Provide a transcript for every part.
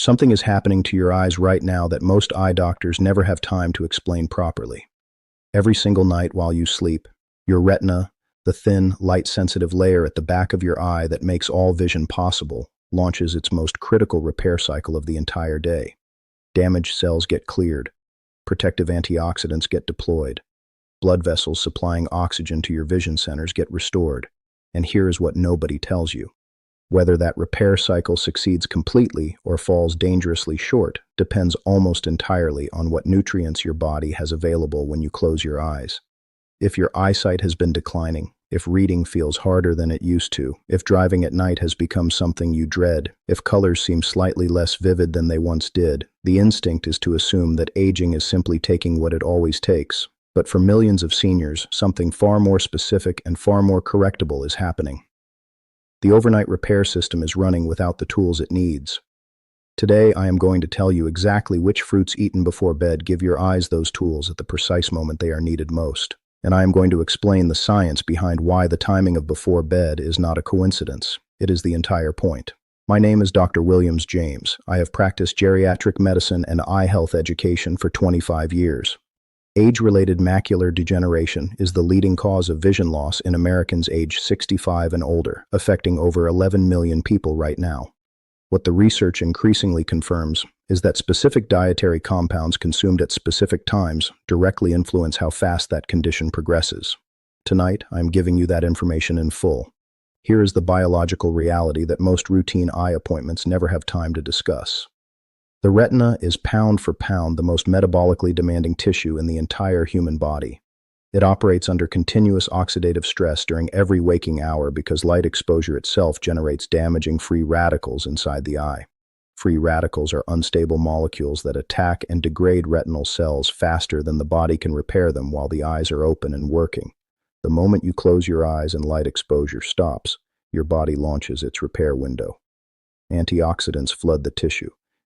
Something is happening to your eyes right now that most eye doctors never have time to explain properly. Every single night while you sleep, your retina, the thin, light-sensitive layer at the back of your eye that makes all vision possible, launches its most critical repair cycle of the entire day. Damaged cells get cleared, protective antioxidants get deployed, blood vessels supplying oxygen to your vision centers get restored, and here is what nobody tells you. Whether that repair cycle succeeds completely or falls dangerously short depends almost entirely on what nutrients your body has available when you close your eyes. If your eyesight has been declining, if reading feels harder than it used to, if driving at night has become something you dread, if colors seem slightly less vivid than they once did, the instinct is to assume that aging is simply taking what it always takes. But for millions of seniors, something far more specific and far more correctable is happening. The overnight repair system is running without the tools it needs. Today, I am going to tell you exactly which fruits eaten before bed give your eyes those tools at the precise moment they are needed most. And I am going to explain the science behind why the timing of before bed is not a coincidence. It is the entire point. My name is Dr. Williams James. I have practiced geriatric medicine and eye health education for 25 years. Age-related macular degeneration is the leading cause of vision loss in Americans aged 65 and older, affecting over 11 million people right now. What the research increasingly confirms is that specific dietary compounds consumed at specific times directly influence how fast that condition progresses. Tonight, I'm giving you that information in full. Here is the biological reality that most routine eye appointments never have time to discuss. The retina is pound for pound the most metabolically demanding tissue in the entire human body. It operates under continuous oxidative stress during every waking hour because light exposure itself generates damaging free radicals inside the eye. Free radicals are unstable molecules that attack and degrade retinal cells faster than the body can repair them while the eyes are open and working. The moment you close your eyes and light exposure stops, your body launches its repair window. Antioxidants flood the tissue.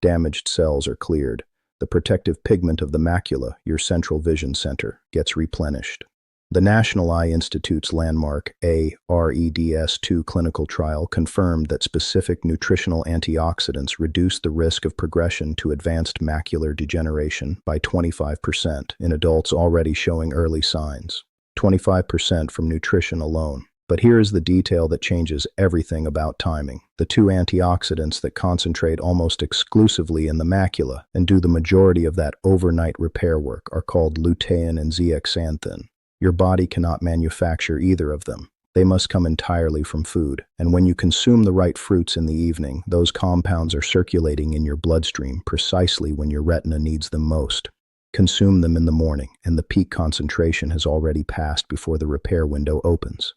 Damaged cells are cleared. The protective pigment of the macula, your central vision center, gets replenished. The National Eye Institute's landmark AREDS2 clinical trial confirmed that specific nutritional antioxidants reduce the risk of progression to advanced macular degeneration by 25% in adults already showing early signs. 25% from nutrition alone. But here is the detail that changes everything about timing. The two antioxidants that concentrate almost exclusively in the macula and do the majority of that overnight repair work are called lutein and zeaxanthin. Your body cannot manufacture either of them. They must come entirely from food, and when you consume the right fruits in the evening, those compounds are circulating in your bloodstream precisely when your retina needs them most. Consume them in the morning, and the peak concentration has already passed before the repair window opens.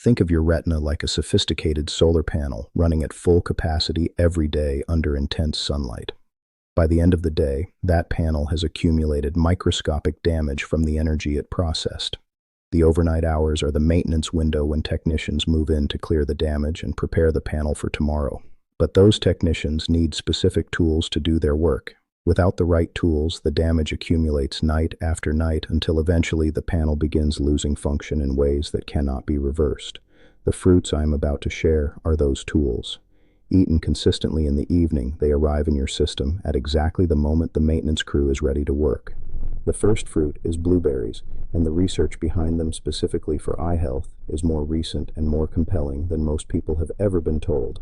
Think of your retina like a sophisticated solar panel running at full capacity every day under intense sunlight. By the end of the day, that panel has accumulated microscopic damage from the energy it processed. The overnight hours are the maintenance window when technicians move in to clear the damage and prepare the panel for tomorrow. But those technicians need specific tools to do their work. Without the right tools, the damage accumulates night after night until eventually the panel begins losing function in ways that cannot be reversed. The fruits I am about to share are those tools. Eaten consistently in the evening, they arrive in your system at exactly the moment the maintenance crew is ready to work. The first fruit is blueberries, and the research behind them specifically for eye health is more recent and more compelling than most people have ever been told.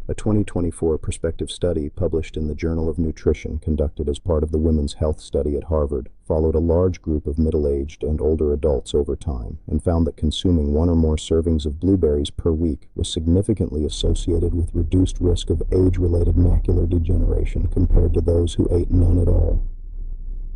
A 2024 prospective study published in the Journal of Nutrition conducted as part of the Women's Health Study at Harvard followed a large group of middle-aged and older adults over time and found that consuming one or more servings of blueberries per week was significantly associated with reduced risk of age-related macular degeneration compared to those who ate none at all.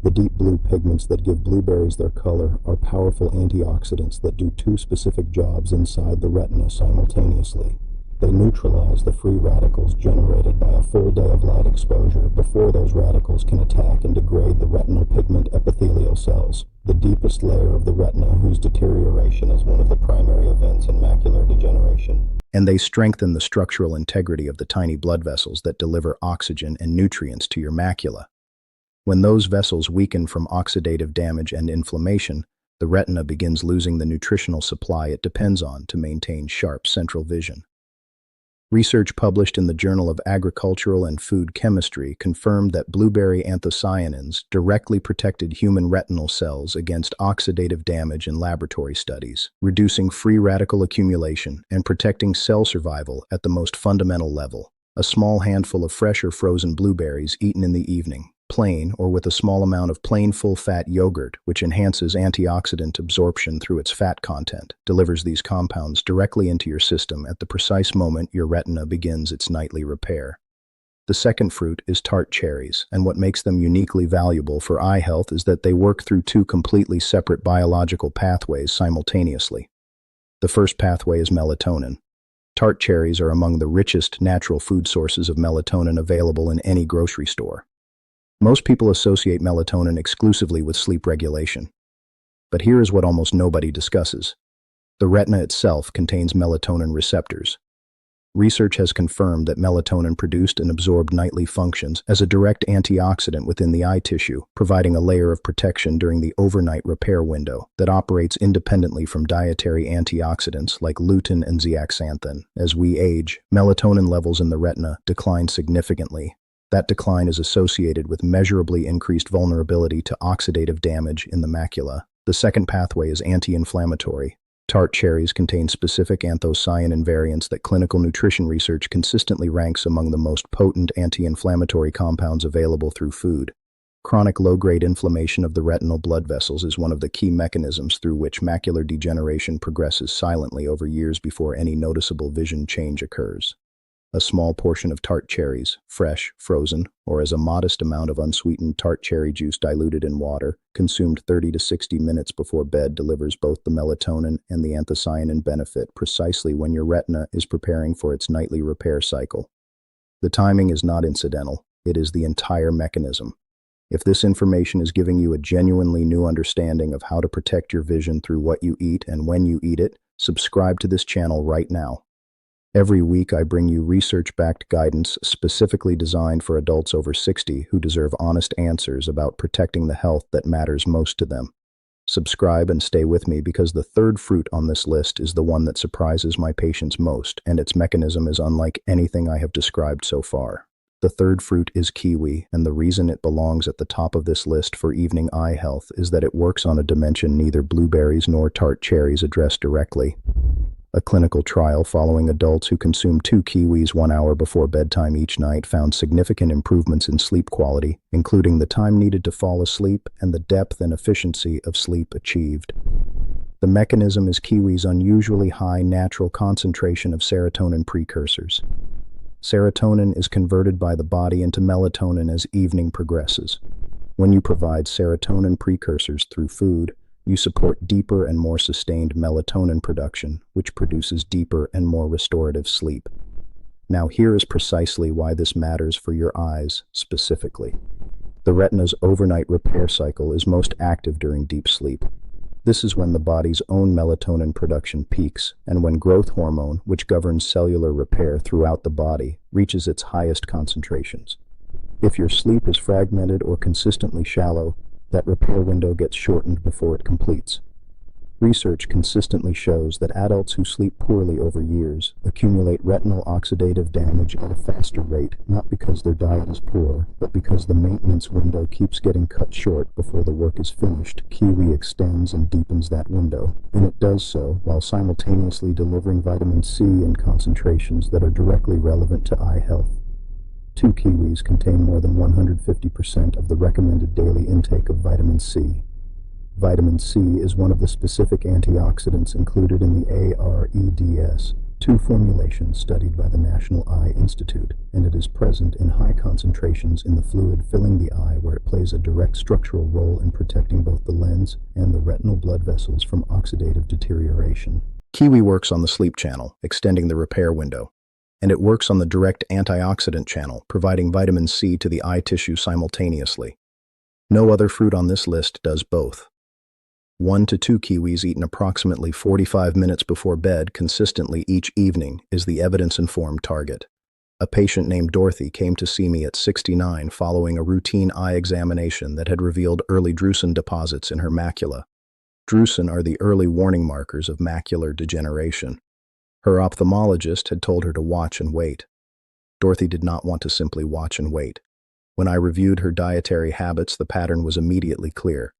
The deep blue pigments that give blueberries their color are powerful antioxidants that do two specific jobs inside the retina simultaneously. They neutralize the free radicals generated by a full day of light exposure before those radicals can attack and degrade the retinal pigment epithelial cells, the deepest layer of the retina whose deterioration is one of the primary events in macular degeneration. And they strengthen the structural integrity of the tiny blood vessels that deliver oxygen and nutrients to your macula. When those vessels weaken from oxidative damage and inflammation, the retina begins losing the nutritional supply it depends on to maintain sharp central vision. Research published in the Journal of Agricultural and Food Chemistry confirmed that blueberry anthocyanins directly protected human retinal cells against oxidative damage in laboratory studies, reducing free radical accumulation and protecting cell survival at the most fundamental level. A small handful of fresh or frozen blueberries eaten in the evening, plain or with a small amount of plain full-fat yogurt, which enhances antioxidant absorption through its fat content, delivers these compounds directly into your system at the precise moment your retina begins its nightly repair. The second fruit is tart cherries, and what makes them uniquely valuable for eye health is that they work through two completely separate biological pathways simultaneously. The first pathway is melatonin. Tart cherries are among the richest natural food sources of melatonin available in any grocery store. Most people associate melatonin exclusively with sleep regulation. But here is what almost nobody discusses. The retina itself contains melatonin receptors. Research has confirmed that melatonin produced and absorbed nightly functions as a direct antioxidant within the eye tissue, providing a layer of protection during the overnight repair window that operates independently from dietary antioxidants like lutein and zeaxanthin. As we age, melatonin levels in the retina decline significantly. That decline is associated with measurably increased vulnerability to oxidative damage in the macula. The second pathway is anti-inflammatory. Tart cherries contain specific anthocyanin variants that clinical nutrition research consistently ranks among the most potent anti-inflammatory compounds available through food. Chronic low-grade inflammation of the retinal blood vessels is one of the key mechanisms through which macular degeneration progresses silently over years before any noticeable vision change occurs. A small portion of tart cherries, fresh, frozen, or as a modest amount of unsweetened tart cherry juice diluted in water, consumed 30 to 60 minutes before bed delivers both the melatonin and the anthocyanin benefit precisely when your retina is preparing for its nightly repair cycle. The timing is not incidental, it is the entire mechanism. If this information is giving you a genuinely new understanding of how to protect your vision through what you eat and when you eat it, subscribe to this channel right now. Every week I bring you research-backed guidance specifically designed for adults over 60 who deserve honest answers about protecting the health that matters most to them. Subscribe and stay with me because the third fruit on this list is the one that surprises my patients most, and its mechanism is unlike anything I have described so far. The third fruit is kiwi, and the reason it belongs at the top of this list for evening eye health is that it works on a dimension neither blueberries nor tart cherries address directly. A clinical trial following adults who consumed 2 kiwis 1 hour before bedtime each night found significant improvements in sleep quality, including the time needed to fall asleep and the depth and efficiency of sleep achieved. The mechanism is kiwi's unusually high natural concentration of serotonin precursors. Serotonin is converted by the body into melatonin as evening progresses. When you provide serotonin precursors through food, you support deeper and more sustained melatonin production, which produces deeper and more restorative sleep. Now here is precisely why this matters for your eyes specifically. The retina's overnight repair cycle is most active during deep sleep. This is when the body's own melatonin production peaks, and when growth hormone, which governs cellular repair throughout the body, reaches its highest concentrations. If your sleep is fragmented or consistently shallow, that repair window gets shortened before it completes. Research consistently shows that adults who sleep poorly over years accumulate retinal oxidative damage at a faster rate, not because their diet is poor, but because the maintenance window keeps getting cut short before the work is finished. Kiwi extends and deepens that window, and it does so while simultaneously delivering vitamin C in concentrations that are directly relevant to eye health. 2 kiwis contain more than 150% of the recommended daily intake of vitamin C. Vitamin C is one of the specific antioxidants included in the AREDS2 formulation studied by the National Eye Institute, and it is present in high concentrations in the fluid filling the eye, where it plays a direct structural role in protecting both the lens and the retinal blood vessels from oxidative deterioration. Kiwi works on the sleep channel, extending the repair window, and it works on the direct antioxidant channel, providing vitamin C to the eye tissue simultaneously. No other fruit on this list does both. 1 to 2 kiwis eaten approximately 45 minutes before bed consistently each evening is the evidence-informed target. A patient named Dorothy came to see me at 69 following a routine eye examination that had revealed early drusen deposits in her macula. Drusen are the early warning markers of macular degeneration. Her ophthalmologist had told her to watch and wait. Dorothy did not want to simply watch and wait. When I reviewed her dietary habits, the pattern was immediately clear.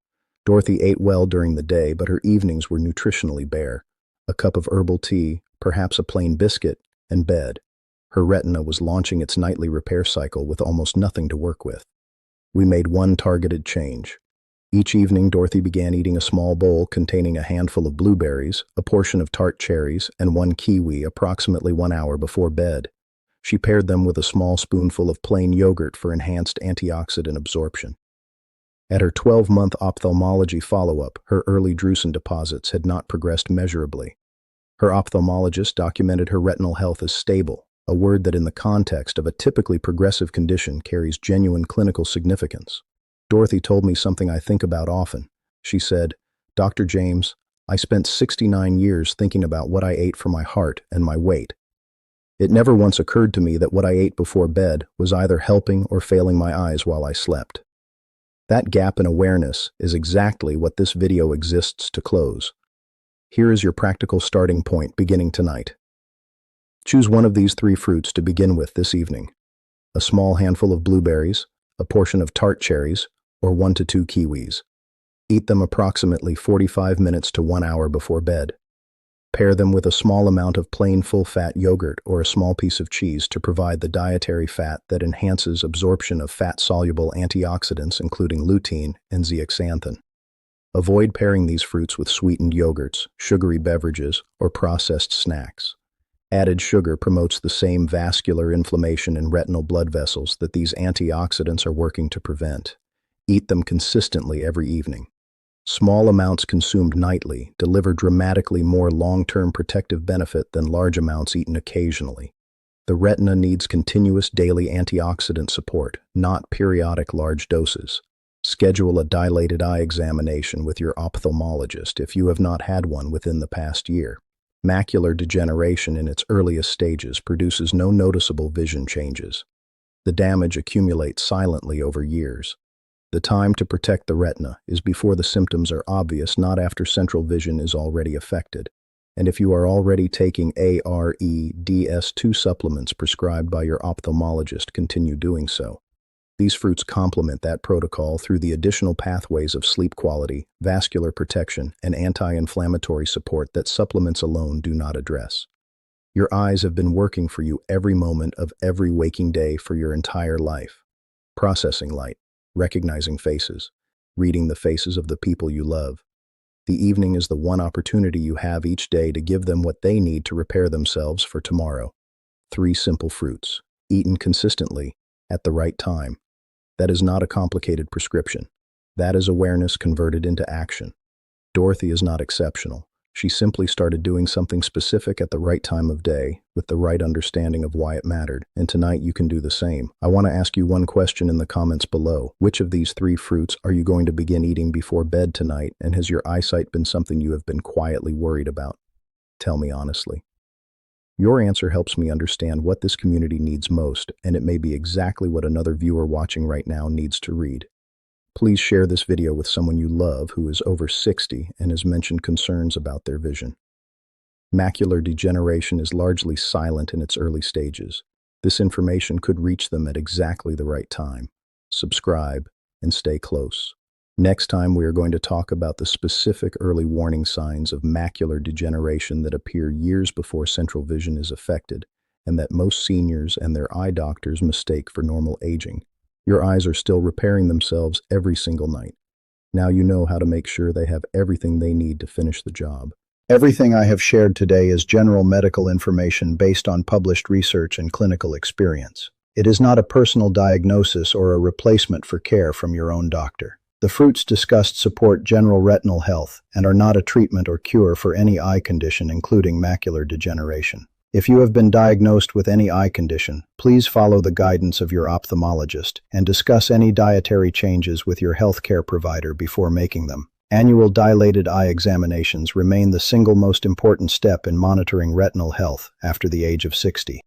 Dorothy ate well during the day, but her evenings were nutritionally bare. A cup of herbal tea, perhaps a plain biscuit, and bed. Her retina was launching its nightly repair cycle with almost nothing to work with. We made one targeted change. Each evening, Dorothy began eating a small bowl containing a handful of blueberries, a portion of tart cherries, and one kiwi approximately 1 hour before bed. She paired them with a small spoonful of plain yogurt for enhanced antioxidant absorption. At her 12-month ophthalmology follow-up, her early drusen deposits had not progressed measurably. Her ophthalmologist documented her retinal health as stable, a word that in the context of a typically progressive condition carries genuine clinical significance. Dorothy told me something I think about often. She said, "Dr. James, I spent 69 years thinking about what I ate for my heart and my weight. It never once occurred to me that what I ate before bed was either helping or failing my eyes while I slept." That gap in awareness is exactly what this video exists to close. Here is your practical starting point beginning tonight. Choose one of these 3 fruits to begin with this evening. A small handful of blueberries, a portion of tart cherries, or 1 to 2 kiwis. Eat them approximately 45 minutes to 1 hour before bed. Pair them with a small amount of plain full-fat yogurt or a small piece of cheese to provide the dietary fat that enhances absorption of fat-soluble antioxidants including lutein and zeaxanthin. Avoid pairing these fruits with sweetened yogurts, sugary beverages, or processed snacks. Added sugar promotes the same vascular inflammation in retinal blood vessels that these antioxidants are working to prevent. Eat them consistently every evening. Small amounts consumed nightly deliver dramatically more long-term protective benefit than large amounts eaten occasionally. The retina needs continuous daily antioxidant support, not periodic large doses. Schedule a dilated eye examination with your ophthalmologist if you have not had one within the past year. Macular degeneration in its earliest stages produces no noticeable vision changes. The damage accumulates silently over years. The time to protect the retina is before the symptoms are obvious, not after central vision is already affected. And if you are already taking AREDS2 supplements prescribed by your ophthalmologist, continue doing so. These fruits complement that protocol through the additional pathways of sleep quality, vascular protection, and anti-inflammatory support that supplements alone do not address. Your eyes have been working for you every moment of every waking day for your entire life. Processing light, recognizing faces, reading the faces of the people you love. The evening is the one opportunity you have each day to give them what they need to repair themselves for tomorrow. 3 simple fruits, eaten consistently, at the right time. That is not a complicated prescription. That is awareness converted into action. Dorothy is not exceptional. She simply started doing something specific at the right time of day, with the right understanding of why it mattered, and tonight you can do the same. I want to ask you one question in the comments below. Which of these 3 fruits are you going to begin eating before bed tonight, and has your eyesight been something you have been quietly worried about? Tell me honestly. Your answer helps me understand what this community needs most, and it may be exactly what another viewer watching right now needs to read. Please share this video with someone you love who is over 60 and has mentioned concerns about their vision. Macular degeneration is largely silent in its early stages. This information could reach them at exactly the right time. Subscribe and stay close. Next time, we are going to talk about the specific early warning signs of macular degeneration that appear years before central vision is affected, and that most seniors and their eye doctors mistake for normal aging. Your eyes are still repairing themselves every single night. Now you know how to make sure they have everything they need to finish the job. Everything I have shared today is general medical information based on published research and clinical experience. It is not a personal diagnosis or a replacement for care from your own doctor. The fruits discussed support general retinal health and are not a treatment or cure for any eye condition, including macular degeneration. If you have been diagnosed with any eye condition, please follow the guidance of your ophthalmologist and discuss any dietary changes with your healthcare provider before making them. Annual dilated eye examinations remain the single most important step in monitoring retinal health after the age of 60.